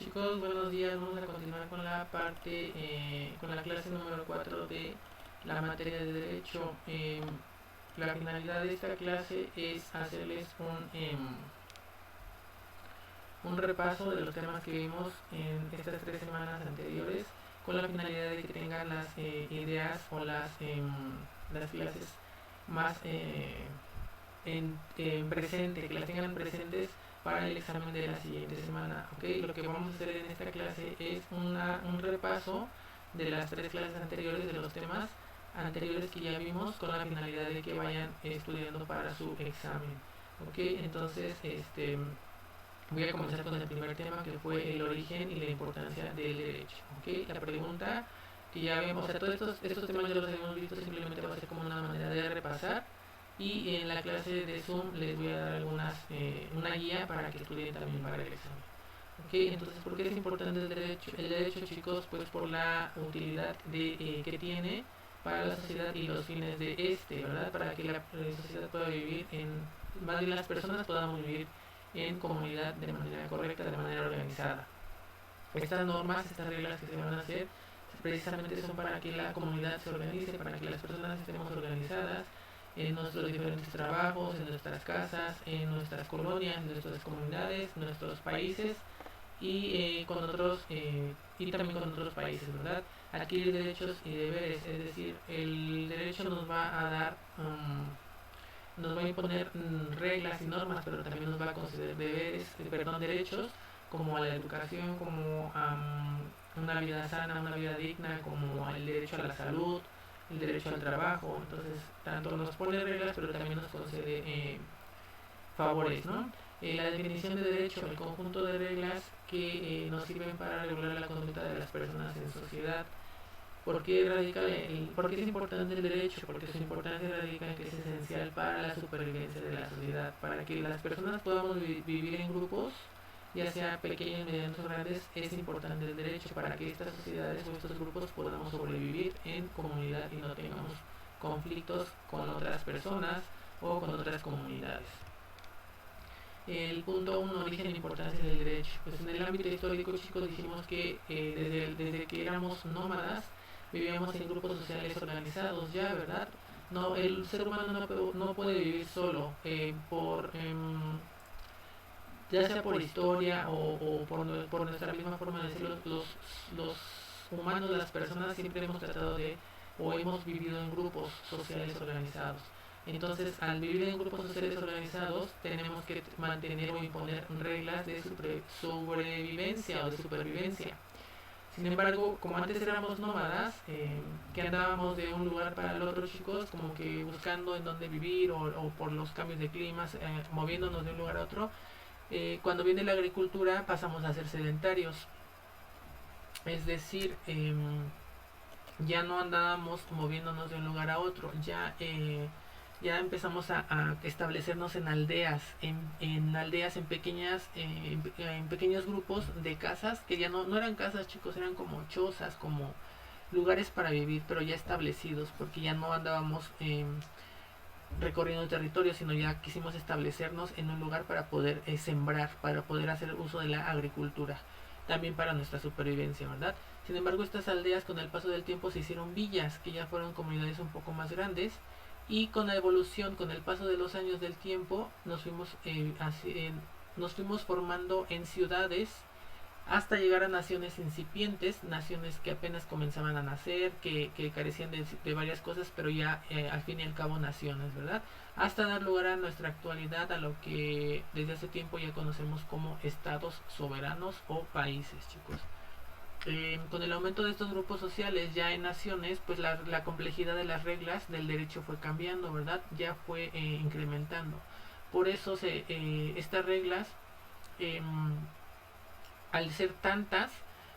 Chicos, buenos días. Vamos a continuar con la parte, con la clase número 4 de la materia de Derecho. La finalidad de esta clase es hacerles un repaso de los temas que vimos en estas 3 semanas anteriores, con la finalidad de que tengan las ideas o las clases más en presente, que las tengan presentes para el examen de la siguiente semana. ¿Okay? Lo que vamos a hacer en esta clase es un repaso de las 3 clases anteriores, de los temas anteriores que ya vimos, con la finalidad de que vayan estudiando para su examen. ¿Okay? Entonces, voy a comenzar con el primer tema, que fue el origen y la importancia del derecho. ¿Okay? La pregunta que ya vemos, o sea, todos estos temas ya los hemos visto, simplemente va a ser como una manera de repasar. Y en la clase de Zoom les voy a dar una guía para que estudien también para el examen. ¿Okay? Entonces, ¿por qué es importante el derecho? El derecho, chicos, pues por la utilidad que tiene para la sociedad y los fines de ¿verdad? Para que la sociedad pueda vivir más bien las personas podamos vivir en comunidad de manera correcta, de manera organizada. Estas normas, estas reglas que se van a hacer, precisamente son para que la comunidad se organice, para que las personas estemos organizadas en nuestros diferentes trabajos, en nuestras casas, en nuestras colonias, en nuestras comunidades, en nuestros países y con otros y también con otros países, ¿verdad? Adquirir derechos y deberes, es decir, el derecho nos va a dar nos va a imponer reglas y normas, pero también nos va a conceder derechos, como a la educación, como a una vida sana, una vida digna, como el derecho a la salud, el derecho al trabajo. Entonces, tanto nos pone reglas, pero también nos concede favores, ¿no? La definición de derecho, el conjunto de reglas que nos sirven para regular la conducta de las personas en sociedad. ¿Por qué es importante el derecho? Porque su importancia radica en que es esencial para la supervivencia de la sociedad, para que las personas podamos vivir en grupos, ya sea pequeños, medianos o grandes. Es importante el derecho para que estas sociedades o estos grupos podamos sobrevivir en comunidad y no tengamos conflictos con otras personas o con otras comunidades. El punto 1, origen e importancia del derecho. Pues en el ámbito histórico, chicos, dijimos que desde que éramos nómadas vivíamos en grupos sociales organizados ya, ¿verdad? No, el ser humano no puede vivir solo, ya sea por historia o por nuestra misma forma de ser. Los humanos, las personas, siempre hemos tratado de o hemos vivido en grupos sociales organizados. Entonces, al vivir en grupos sociales organizados, tenemos que mantener o imponer reglas de sobrevivencia o de supervivencia. Sin embargo, como antes éramos nómadas, que andábamos de un lugar para el otro, chicos, como que buscando en dónde vivir o por los cambios de climas, moviéndonos de un lugar a otro, cuando viene la agricultura pasamos a ser sedentarios. Es decir, ya no andábamos moviéndonos de un lugar a otro, ya empezamos a establecernos en aldeas, en pequeños grupos de casas, que ya no eran casas, chicos, eran como chozas, como lugares para vivir, pero ya establecidos, porque ya no andábamos recorriendo el territorio, sino ya quisimos establecernos en un lugar para poder sembrar, para poder hacer uso de la agricultura, también para nuestra supervivencia, ¿verdad? Sin embargo, estas aldeas con el paso del tiempo se hicieron villas, que ya fueron comunidades un poco más grandes, y con la evolución, con el paso de los años del tiempo, nos fuimos formando en ciudades hasta llegar a naciones incipientes, naciones que apenas comenzaban a nacer, que carecían de varias cosas, pero ya al fin y al cabo naciones, ¿verdad? Hasta dar lugar a nuestra actualidad, a lo que desde hace tiempo ya conocemos como estados soberanos o países, chicos. Con el aumento de estos grupos sociales ya en naciones, pues la complejidad de las reglas del derecho fue cambiando, ¿verdad? Ya fue incrementando. Por eso estas reglas, al ser tantas,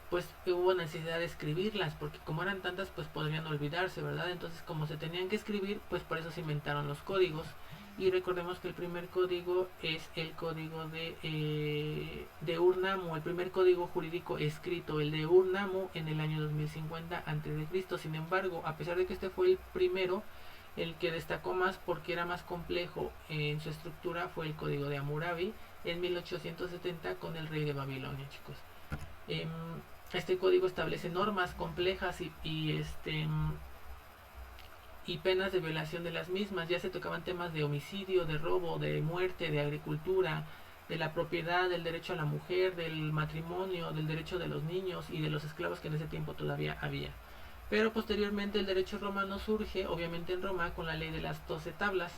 pues hubo necesidad de escribirlas, porque como eran tantas, pues podrían olvidarse, ¿verdad? Entonces, como se tenían que escribir, pues por eso se inventaron los códigos. Y recordemos que el primer código es el código de Ur-Nammu, el primer código jurídico escrito, el de Ur-Nammu, en el año 2050 a.C. Sin embargo, a pesar de que este fue el primero, el que destacó más porque era más complejo en su estructura fue el código de Hammurabi en 1870 con el rey de Babilonia, chicos. Em, este código establece normas complejas y penas de violación de las mismas. Ya se tocaban temas de homicidio, de robo, de muerte, de agricultura, de la propiedad, del derecho a la mujer, del matrimonio, del derecho de los niños y de los esclavos que en ese tiempo todavía había. Pero posteriormente el derecho romano surge, obviamente en Roma, con la ley de las 12 tablas,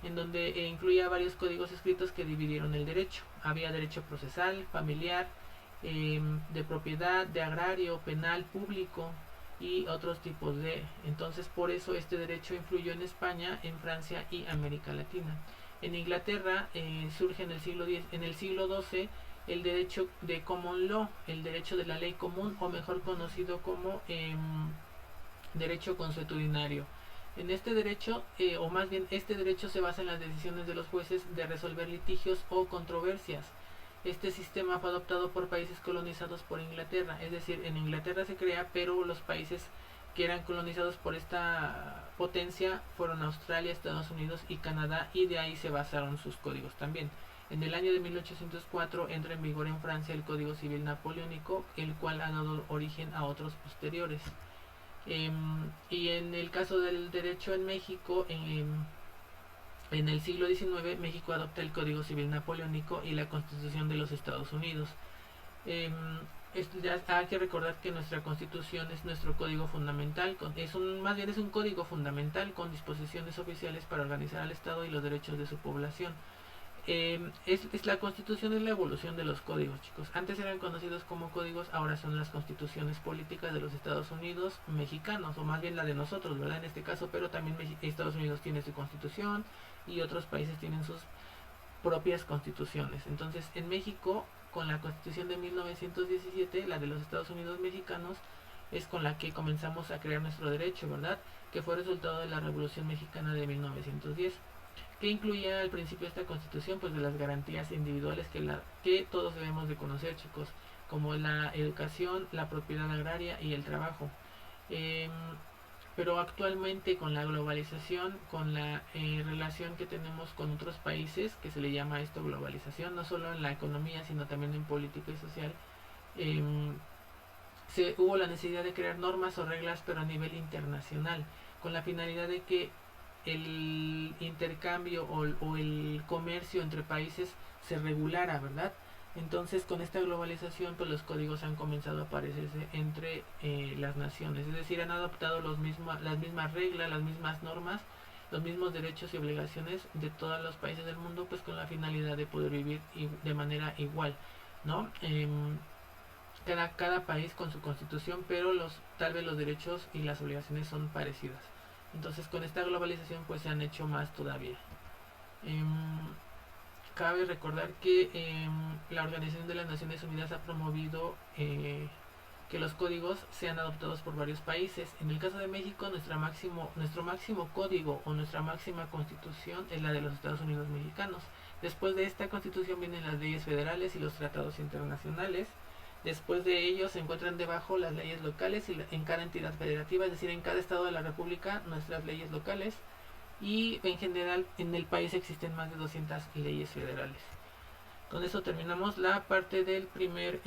en donde incluía varios códigos escritos que dividieron el derecho. Había derecho procesal, familiar, de propiedad, de agrario, penal, público y otros tipos de. Entonces, por eso este derecho influyó en España, en Francia y América Latina. En Inglaterra surge en el siglo XII el derecho de common law, el derecho de la ley común, o mejor conocido como derecho consuetudinario. En este derecho, o más bien este derecho se basa en las decisiones de los jueces de resolver litigios o controversias. Este sistema fue adoptado por países colonizados por Inglaterra, es decir, en Inglaterra se crea, pero los países que eran colonizados por esta potencia fueron Australia, Estados Unidos y Canadá, y de ahí se basaron sus códigos también. En el año de 1804 entra en vigor en Francia el Código Civil Napoleónico, el cual ha dado origen a otros posteriores. Y en el caso del derecho en México, en el siglo XIX, México adopta el Código Civil Napoleónico y la Constitución de los Estados Unidos. Eh, ya hay que recordar que nuestra Constitución es nuestro código fundamental, más bien es un código fundamental con disposiciones oficiales para organizar al Estado y los derechos de su población. La Constitución, es la evolución de los códigos, chicos. Antes eran conocidos como códigos, ahora son las constituciones políticas de los Estados Unidos mexicanos, o más bien la de nosotros, ¿verdad? En este caso, pero también Estados Unidos tiene su constitución y otros países tienen sus propias constituciones. Entonces, en México, con la Constitución de 1917, la de los Estados Unidos mexicanos, es con la que comenzamos a crear nuestro derecho, ¿verdad? Que fue resultado de la Revolución Mexicana de 1910, que incluía al principio esta Constitución, pues de las garantías individuales que todos debemos de conocer, chicos, como la educación, la propiedad agraria y el trabajo. Eh, pero actualmente, con la globalización, con la relación que tenemos con otros países, que se le llama esto globalización, no solo en la economía, sino también en política y social, eh, hubo la necesidad de crear normas o reglas, pero a nivel internacional, con la finalidad de que el intercambio o el comercio entre países se regulara, ¿verdad? Entonces, con esta globalización, pues los códigos han comenzado a aparecerse entre las naciones, es decir, han adoptado las mismas reglas, las mismas normas, los mismos derechos y obligaciones de todos los países del mundo, pues con la finalidad de poder vivir de manera igual, ¿no? Cada país con su constitución, pero tal vez los derechos y las obligaciones son parecidas. Entonces, con esta globalización pues se han hecho más todavía. Cabe recordar que la Organización de las Naciones Unidas ha promovido que los códigos sean adoptados por varios países. En el caso de México, nuestro máximo código o nuestra máxima constitución es la de los Estados Unidos mexicanos. Después de esta constitución vienen las leyes federales y los tratados internacionales. Después de ellos se encuentran debajo las leyes locales en cada entidad federativa, es decir, en cada estado de la república nuestras leyes locales, y en general en el país existen más de 200 leyes federales. Con eso terminamos la parte del primer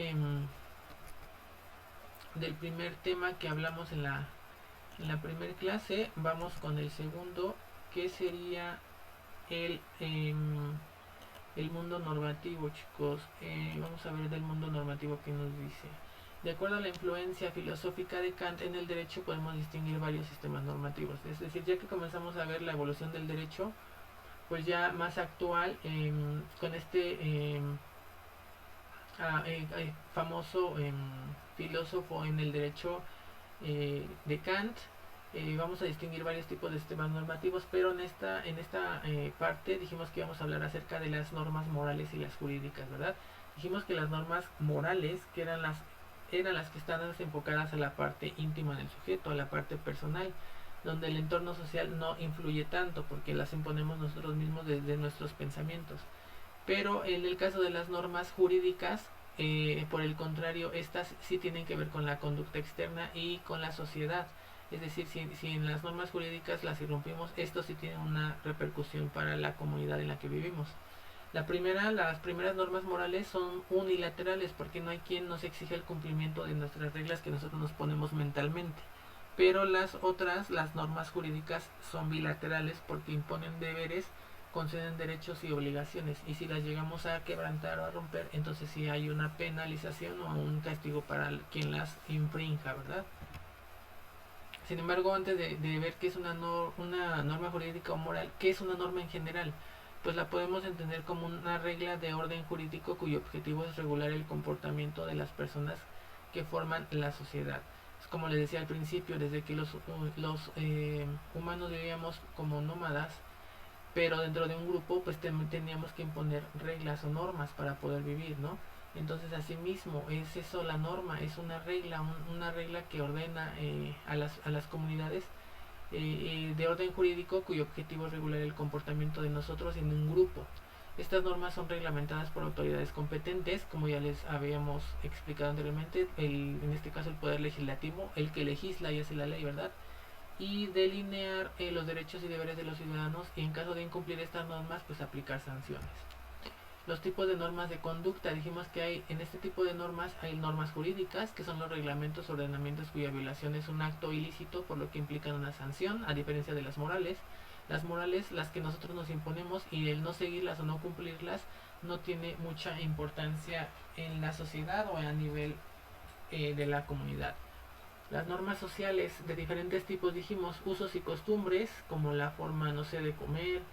tema que hablamos en la primera clase. Vamos con el segundo, que sería el mundo normativo, chicos. Vamos a ver del mundo normativo que nos dice. De acuerdo a la influencia filosófica de Kant en el derecho, podemos distinguir varios sistemas normativos. Es decir, ya que comenzamos a ver la evolución del derecho, pues ya más actual, con este famoso filósofo en el derecho de Kant, vamos a distinguir varios tipos de sistemas normativos, pero en esta parte dijimos que íbamos a hablar acerca de las normas morales y las jurídicas, ¿verdad? Dijimos que las normas morales, que eran las que están enfocadas a la parte íntima del sujeto, a la parte personal, donde el entorno social no influye tanto, porque las imponemos nosotros mismos desde nuestros pensamientos. Pero en el caso de las normas jurídicas, por el contrario, estas sí tienen que ver con la conducta externa y con la sociedad. Es decir, si en las normas jurídicas las irrumpimos, esto sí tiene una repercusión para la comunidad en la que vivimos. Las primeras normas morales son unilaterales porque no hay quien nos exija el cumplimiento de nuestras reglas que nosotros nos ponemos mentalmente. Pero las otras, las normas jurídicas, son bilaterales porque imponen deberes, conceden derechos y obligaciones. Y si las llegamos a quebrantar o a romper, entonces sí hay una penalización o un castigo para quien las infrinja, ¿verdad? Sin embargo, antes de ver qué es una norma jurídica o moral, ¿qué es una norma en general? Pues la podemos entender como una regla de orden jurídico cuyo objetivo es regular el comportamiento de las personas que forman la sociedad. Es como les decía al principio, desde que los humanos vivíamos como nómadas, pero dentro de un grupo pues teníamos que imponer reglas o normas para poder vivir, ¿no? Entonces asimismo es eso la norma, es una regla que ordena a las comunidades de orden jurídico cuyo objetivo es regular el comportamiento de nosotros en un grupo. Estas normas son reglamentadas por autoridades competentes, como ya les habíamos explicado anteriormente, en este caso el Poder Legislativo, el que legisla y hace la ley, ¿verdad? Y delinear los derechos y deberes de los ciudadanos y en caso de incumplir estas normas, pues aplicar sanciones. Los tipos de normas de conducta, dijimos que hay en este tipo de normas hay normas jurídicas, que son los reglamentos, ordenamientos cuya violación es un acto ilícito, por lo que implican una sanción, a diferencia de las morales. Las morales, las que nosotros nos imponemos, y el no seguirlas o no cumplirlas no tiene mucha importancia en la sociedad o a nivel de la comunidad. Las normas sociales de diferentes tipos, dijimos, usos y costumbres, como la forma, no sé, de comer,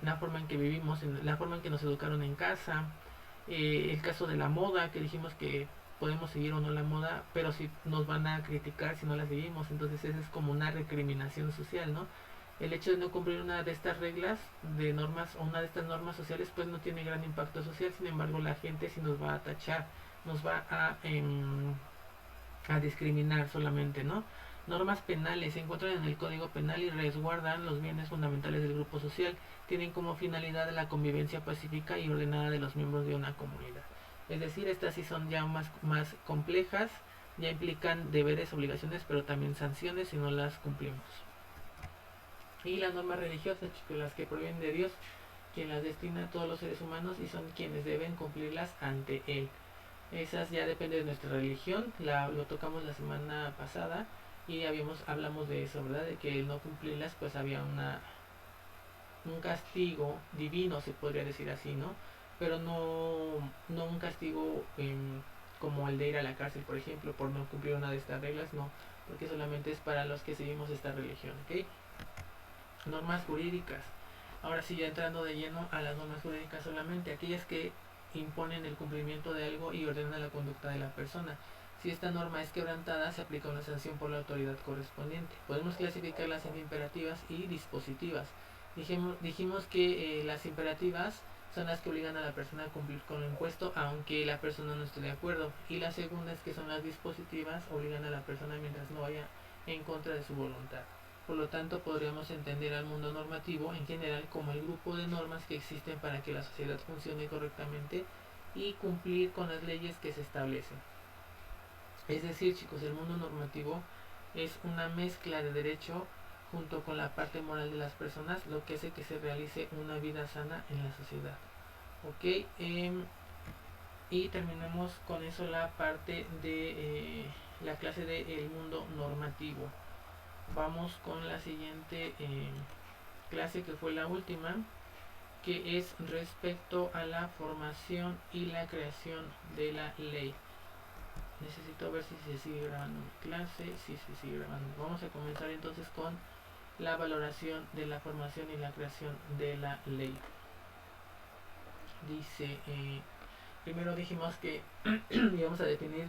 la forma en que vivimos, la forma en que nos educaron en casa, el caso de la moda, que dijimos que podemos seguir o no la moda, pero si nos van a criticar si no la seguimos, entonces esa es como una recriminación social, ¿no? El hecho de no cumplir una de estas reglas de normas o una de estas normas sociales pues no tiene gran impacto social, sin embargo la gente sí nos va a tachar, nos va a discriminar solamente, ¿no? Normas penales se encuentran en el Código Penal y resguardan los bienes fundamentales del grupo social. Tienen como finalidad la convivencia pacífica y ordenada de los miembros de una comunidad. Es decir, estas sí son ya más complejas, ya implican deberes, obligaciones, pero también sanciones si no las cumplimos. Y las normas religiosas, chicos, las que provienen de Dios, quien las destina a todos los seres humanos y son quienes deben cumplirlas ante Él. Esas ya depende de nuestra religión, lo tocamos la semana pasada y hablamos de eso, ¿verdad? De que el no cumplirlas pues había un castigo divino, se podría decir así, ¿no? Pero no un castigo como el de ir a la cárcel, por ejemplo, por no cumplir una de estas reglas, no, porque solamente es para los que seguimos esta religión, ¿ok? Normas jurídicas. Ahora sí, ya entrando de lleno a las normas jurídicas solamente, aquellas que imponen el cumplimiento de algo y ordenan la conducta de la persona. Si esta norma es quebrantada, se aplica una sanción por la autoridad correspondiente. Podemos clasificarlas en imperativas y dispositivas. Dijimos que las imperativas son las que obligan a la persona a cumplir con lo impuesto, aunque la persona no esté de acuerdo. Y la segunda es que son las dispositivas, obligan a la persona mientras no vaya en contra de su voluntad. Por lo tanto, podríamos entender al mundo normativo en general como el grupo de normas que existen para que la sociedad funcione correctamente y cumplir con las leyes que se establecen. Es decir, chicos, el mundo normativo es una mezcla de derecho junto con la parte moral de las personas, lo que hace que se realice una vida sana en la sociedad. Ok, y terminamos con eso la parte de la clase del mundo normativo. Vamos con la siguiente clase, que fue la última, que es respecto a la formación y la creación de la ley. Necesito ver si se sigue grabando mi clase. Sí, se sigue grabando. Vamos a comenzar entonces con la valoración de la formación y la creación de la ley. Dice, primero dijimos que íbamos a definir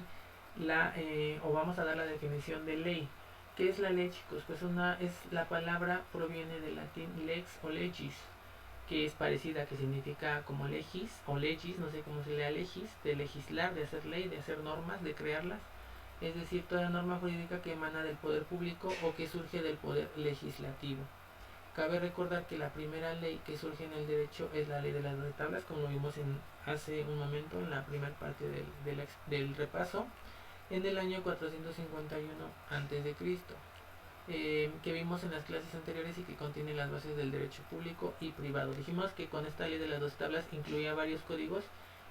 o vamos a dar la definición de ley. ¿Qué es la ley, chicos? Pues la palabra proviene del latín lex o legis, que es parecida, que significa como legis o legis, no sé cómo se lea legis, de legislar, de hacer ley, de hacer normas, de crearlas. Es decir, toda norma jurídica que emana del poder público o que surge del poder legislativo. Cabe recordar que la primera ley que surge en el derecho es la ley de las 12 tablas, como lo vimos hace un momento en la primera parte del repaso, en el año 451 a.C. que vimos en las clases anteriores y que contiene las bases del derecho público y privado. Dijimos que con esta ley de las dos tablas incluía varios códigos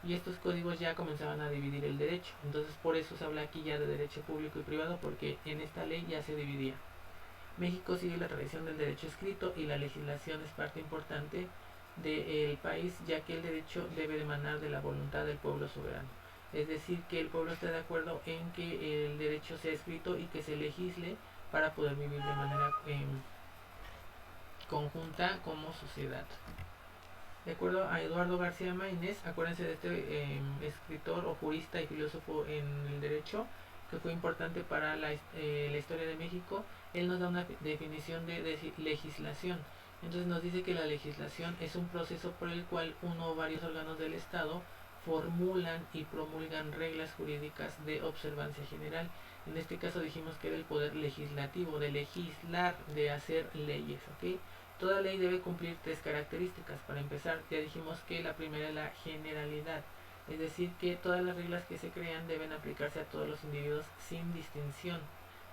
y estos códigos ya comenzaban a dividir el derecho. Entonces por eso se habla aquí ya de derecho público y privado, porque en esta ley ya se dividía. México sigue la tradición del derecho escrito y la legislación es parte importante del país, ya que el derecho debe emanar de la voluntad del pueblo soberano. Es decir, que el pueblo está de acuerdo en que el derecho sea escrito y que se legisle para poder vivir de manera conjunta como sociedad. De acuerdo a Eduardo García Maínez, acuérdense de este escritor o jurista y filósofo en el derecho, que fue importante para la historia de México. Él nos da una definición de legislación. Entonces nos dice que la legislación es un proceso por el cual uno o varios órganos del Estado formulan y promulgan reglas jurídicas de observancia general. En este caso dijimos que era el poder legislativo, de legislar, de hacer leyes, ¿ok? Toda ley debe cumplir tres características. Para empezar, ya dijimos que la primera es la generalidad, es decir, que todas las reglas que se crean deben aplicarse a todos los individuos sin distinción.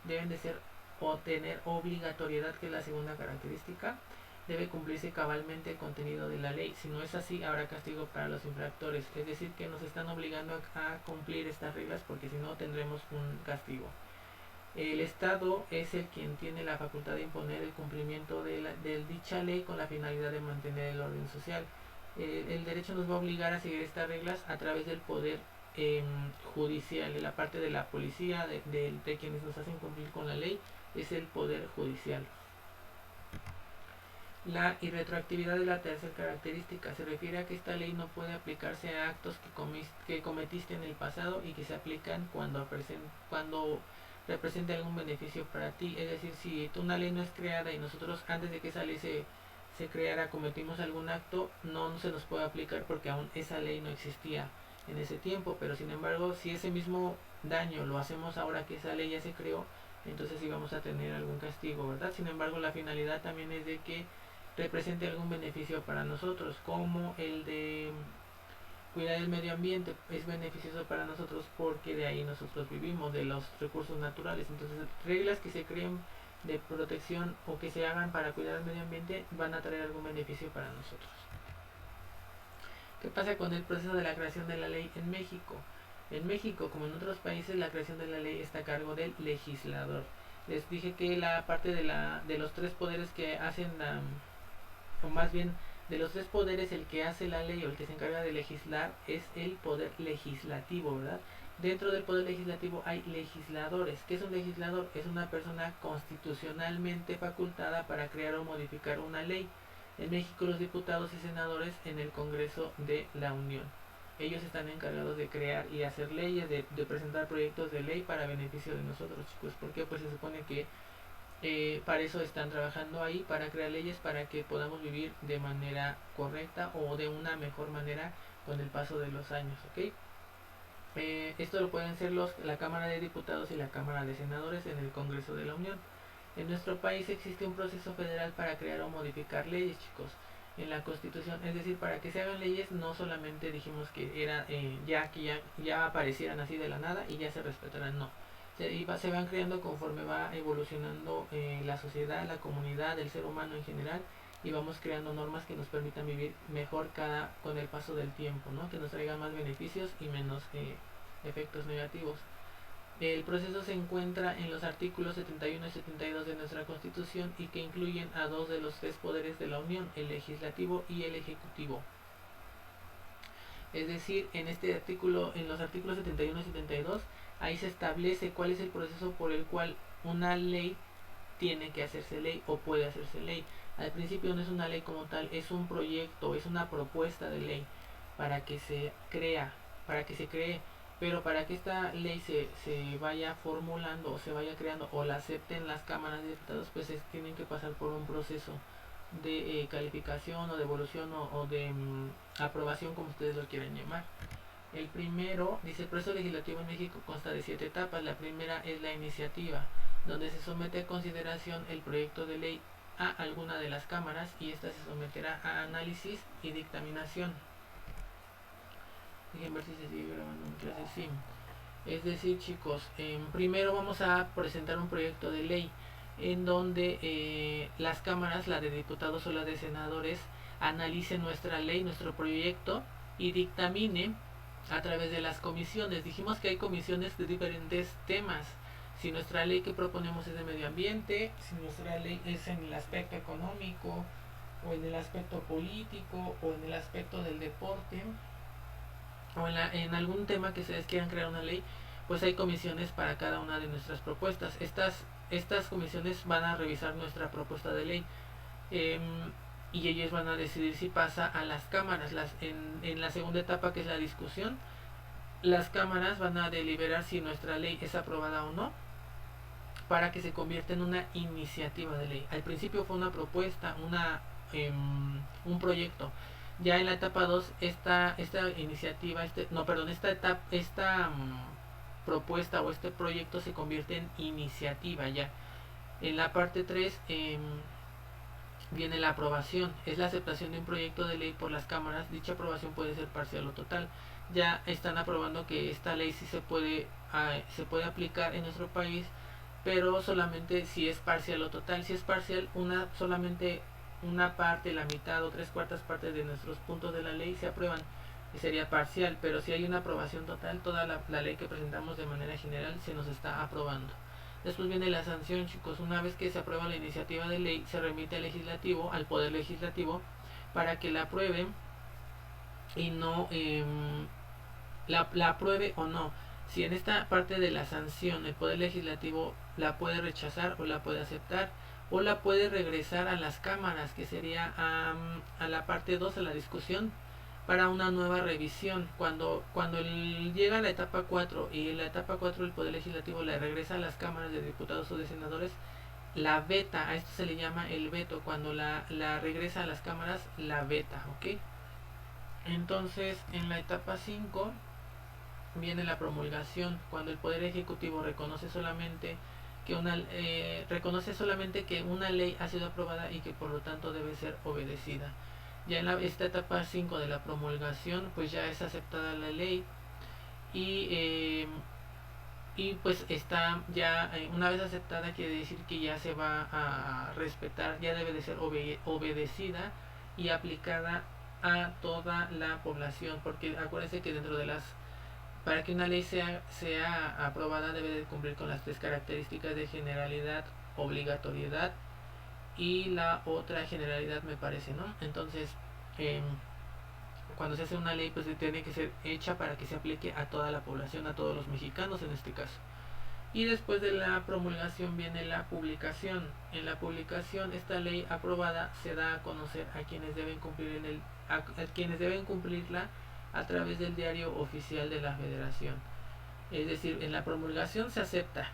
Deben de ser o tener obligatoriedad, que es la segunda característica. Debe cumplirse cabalmente el contenido de la ley. Si no es así, habrá castigo para los infractores. Es decir, que nos están obligando a cumplir estas reglas, porque si no tendremos un castigo. El Estado es el quien tiene la facultad de imponer el cumplimiento de dicha ley con la finalidad de mantener el orden social. El derecho nos va a obligar a seguir estas reglas a través del poder judicial, de la parte de la policía, de quienes nos hacen cumplir con la ley, es el poder judicial. La irretroactividad de la tercera característica se refiere a que esta ley no puede aplicarse a actos que cometiste en el pasado y que se aplican cuando represente algún beneficio para ti. Es decir, si una ley no es creada y nosotros antes de que esa ley se creara cometimos algún acto, no se nos puede aplicar porque aún esa ley no existía en ese tiempo. Pero sin embargo, si ese mismo daño lo hacemos ahora que esa ley ya se creó, entonces sí vamos a tener algún castigo, ¿verdad? Sin embargo, la finalidad también es de que represente algún beneficio para nosotros, como el de cuidar el medio ambiente. Es beneficioso para nosotros porque de ahí nosotros vivimos, de los recursos naturales. Entonces, reglas que se creen de protección o que se hagan para cuidar el medio ambiente van a traer algún beneficio para nosotros. ¿Qué pasa con el proceso de la creación de la ley en México? En México, como en otros países, la creación de la ley está a cargo del legislador. Les dije que la parte de los tres poderes que hacen o más bien de los tres poderes, el que hace la ley o el que se encarga de legislar es el poder legislativo, ¿verdad? Dentro del poder legislativo hay legisladores. ¿Qué es un legislador? Es una persona constitucionalmente facultada para crear o modificar una ley. En México, los diputados y senadores en el Congreso de la Unión. Ellos están encargados de crear y hacer leyes, de presentar proyectos de ley para beneficio de nosotros, chicos. ¿Por qué? Pues se supone que para eso están trabajando ahí, para crear leyes para que podamos vivir de manera correcta o de una mejor manera con el paso de los años, ¿ok? Esto lo pueden ser la Cámara de Diputados y la Cámara de Senadores en el Congreso de la Unión. En nuestro país existe un proceso federal para crear o modificar leyes, chicos, en la Constitución. Es decir, para que se hagan leyes no solamente dijimos que era ya aparecieran así de la nada y ya se respetaran, no. Se van creando conforme va evolucionando la sociedad, la comunidad, el ser humano en general, y vamos creando normas que nos permitan vivir mejor con el paso del tiempo, ¿no? Que nos traigan más beneficios y menos efectos negativos. El proceso se encuentra en los artículos 71 y 72 de nuestra Constitución y que incluyen a dos de los tres poderes de la Unión, el legislativo y el ejecutivo. Es decir, en los artículos 71 y 72, ahí se establece cuál es el proceso por el cual una ley tiene que hacerse ley o puede hacerse ley. Al principio no es una ley como tal, es un proyecto, es una propuesta de ley para que se cree, pero para que esta ley se vaya formulando o se vaya creando o la acepten las cámaras de diputados, pues tienen que pasar por un proceso de calificación o de evolución o de aprobación, como ustedes lo quieran llamar. El primero, dice, el proceso legislativo en México consta de 7 etapas. La primera es la iniciativa, donde se somete a consideración el proyecto de ley a alguna de las cámaras y esta se someterá a análisis y dictaminación. Dejen ver si se sigue grabando en clase. Sí. Es decir, chicos, primero vamos a presentar un proyecto de ley. en donde las cámaras, la de diputados o la de senadores, analicen nuestra ley, nuestro proyecto y dictamine a través de las comisiones. Dijimos que hay comisiones de diferentes temas. Si nuestra ley que proponemos es de medio ambiente, si nuestra ley es en el aspecto económico, o en el aspecto político, o en el aspecto del deporte, o en algún tema que ustedes quieran crear una ley, pues hay comisiones para cada una de nuestras propuestas. Estas comisiones van a revisar nuestra propuesta de ley, y ellos van a decidir si pasa a las cámaras. En la segunda etapa, que es la discusión, las cámaras van a deliberar si nuestra ley es aprobada o no, para que se convierta en una iniciativa de ley. Al principio fue una propuesta, un proyecto. Ya en la etapa 2, esta iniciativa, esta propuesta o este proyecto se convierte en iniciativa ya. En la parte 3 viene la aprobación. Es la aceptación de un proyecto de ley por las cámaras. Dicha aprobación puede ser parcial o total. Ya están aprobando que esta ley sí se puede aplicar en nuestro país, pero solamente si es parcial o total. Si es parcial, solamente una parte, la mitad o 3/4 partes de nuestros puntos de la ley se aprueban, y sería parcial. Pero si hay una aprobación total, toda la ley que presentamos de manera general se nos está aprobando. Después viene la sanción, chicos. Una vez que se aprueba la iniciativa de ley, se remite al legislativo, al poder legislativo, para que la apruebe y no la apruebe o no. Si en esta parte de la sanción el poder legislativo la puede rechazar o la puede aceptar, o la puede regresar a las cámaras, que sería a la parte 2, a la discusión, para una nueva revisión. Cuando llega a la etapa 4 y en la etapa 4 el poder legislativo la regresa a las cámaras de diputados o de senadores, la veta. A esto se le llama el veto. Cuando la regresa a las cámaras, la veta, ¿ok? Entonces, en la etapa 5 viene la promulgación, cuando el poder ejecutivo reconoce solamente que una ley ha sido aprobada y que por lo tanto debe ser obedecida. Ya en esta etapa 5 de la promulgación, pues ya es aceptada la ley, y pues está ya, una vez aceptada, quiere decir que ya se va a respetar, ya debe de ser obedecida y aplicada a toda la población, porque acuérdense que para que una ley sea aprobada, debe de cumplir con las 3 características de generalidad, obligatoriedad y la otra generalidad, me parece, ¿no? Entonces, cuando se hace una ley, pues tiene que ser hecha para que se aplique a toda la población, a todos los mexicanos en este caso. Y después de la promulgación viene la publicación. En la publicación, esta ley aprobada se da a conocer a quienes deben cumplirla a través del diario oficial de la Federación. Es decir, en la promulgación se acepta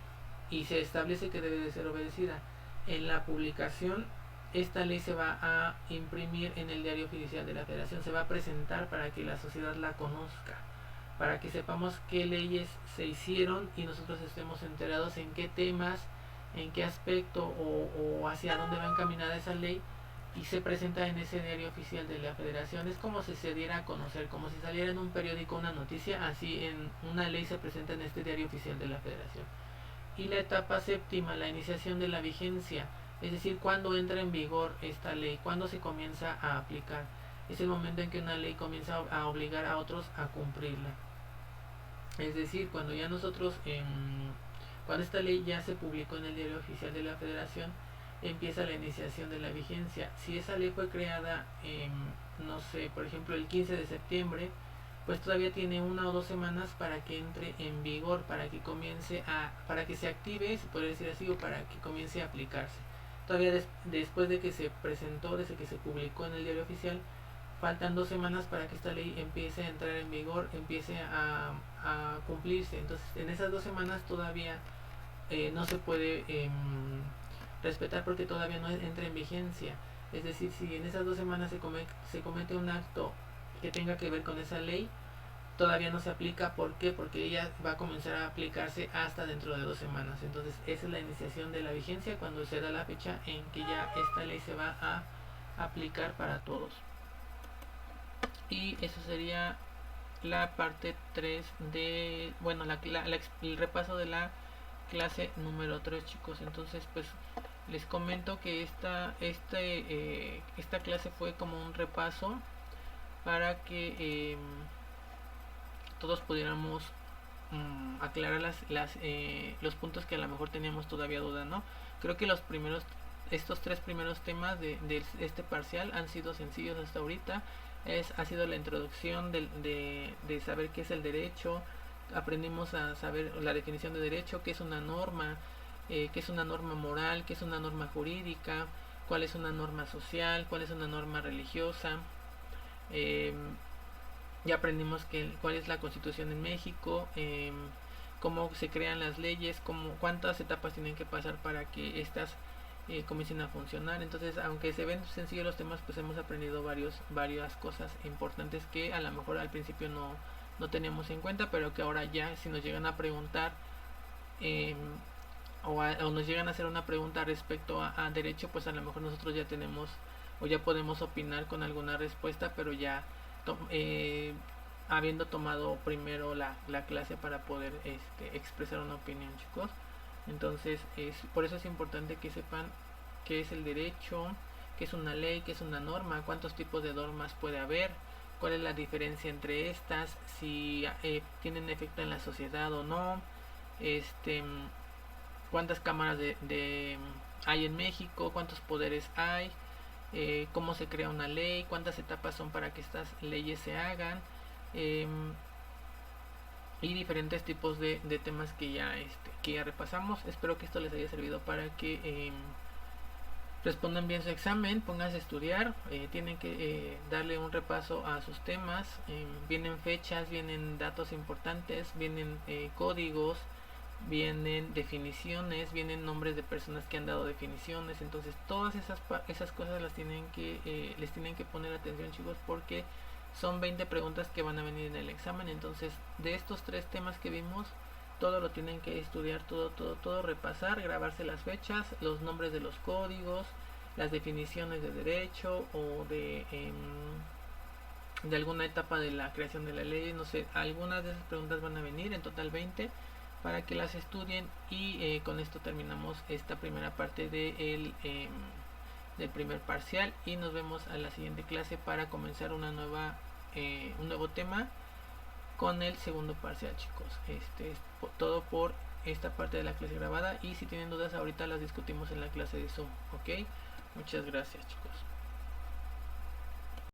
y se establece que debe de ser obedecida. En la publicación, esta ley se va a imprimir en el diario oficial de la Federación, se va a presentar para que la sociedad la conozca, para que sepamos qué leyes se hicieron y nosotros estemos enterados en qué temas, en qué aspecto o hacia dónde va encaminada esa ley, y se presenta en ese diario oficial de la Federación. Es como si se diera a conocer, como si saliera en un periódico una noticia, así en una ley se presenta en este diario oficial de la Federación. Y la etapa 7, la iniciación de la vigencia, es decir, cuando entra en vigor esta ley, cuando se comienza a aplicar. Es el momento en que una ley comienza a obligar a otros a cumplirla. Es decir, cuando ya cuando esta ley ya se publicó en el diario oficial de la Federación, empieza la iniciación de la vigencia. Si esa ley fue creada, no sé, por ejemplo el 15 de septiembre, pues todavía tiene 1 o 2 semanas para que entre en vigor, para que se active, se puede decir así, o para que comience a aplicarse. Todavía después de que se presentó, desde que se publicó en el diario oficial, faltan 2 semanas para que esta ley empiece a entrar en vigor, empiece a cumplirse. Entonces, en esas 2 semanas todavía no se puede respetar, porque todavía no entra en vigencia. Es decir, si en esas 2 semanas se comete un acto que tenga que ver con esa ley, todavía no se aplica. ¿Por qué? Porque ella va a comenzar a aplicarse hasta dentro de 2 semanas. Entonces, esa es la iniciación de la vigencia, cuando se da la fecha en que ya esta ley se va a aplicar para todos. Y eso sería la parte 3 de, bueno, el repaso de la clase número 3, chicos. Entonces, pues Les comento que esta clase fue como un repaso para que todos pudiéramos aclarar los puntos que a lo mejor teníamos todavía duda, ¿no? Creo que estos tres primeros temas de este parcial han sido sencillos hasta ahorita. Ha sido la introducción de saber qué es el derecho. Aprendimos a saber la definición de derecho, qué es una norma, qué es una norma moral, qué es una norma jurídica, cuál es una norma social, cuál es una norma religiosa. Ya aprendimos cuál es la Constitución en México, cómo se crean las leyes, cuántas etapas tienen que pasar para que estas comiencen a funcionar. Entonces, aunque se ven sencillos los temas, pues hemos aprendido varias cosas importantes que a lo mejor al principio no teníamos en cuenta, pero que ahora ya si nos llegan a preguntar o nos llegan a hacer una pregunta respecto a derecho, pues a lo mejor nosotros ya tenemos o ya podemos opinar con alguna respuesta, pero ya habiendo tomado primero la clase para poder expresar una opinión, chicos. Entonces, por eso es importante que sepan qué es el derecho, qué es una ley, qué es una norma, cuántos tipos de normas puede haber, cuál es la diferencia entre estas, si tienen efecto en la sociedad o no, cuántas cámaras hay en México, cuántos poderes hay, cómo se crea una ley, cuántas etapas son para que estas leyes se hagan, y diferentes tipos de temas que ya repasamos. Espero que esto les haya servido para que respondan bien su examen, pónganse a estudiar, tienen que darle un repaso a sus temas, vienen fechas, vienen datos importantes, vienen códigos, vienen definiciones, vienen nombres de personas que han dado definiciones. Entonces todas esas cosas les tienen que poner atención, chicos, porque son 20 preguntas que van a venir en el examen. Entonces de estos tres temas que vimos, todo lo tienen que estudiar, todo repasar, grabarse las fechas, los nombres de los códigos, las definiciones de derecho o de alguna etapa de la creación de la ley, no sé, algunas de esas preguntas van a venir, en total 20, para que las estudien. Y con esto terminamos esta primera parte del primer parcial, y nos vemos a la siguiente clase para comenzar un nuevo tema con el segundo parcial, chicos. Es todo por esta parte de la clase grabada, y si tienen dudas ahorita las discutimos en la clase de Zoom, ok. Muchas gracias, chicos.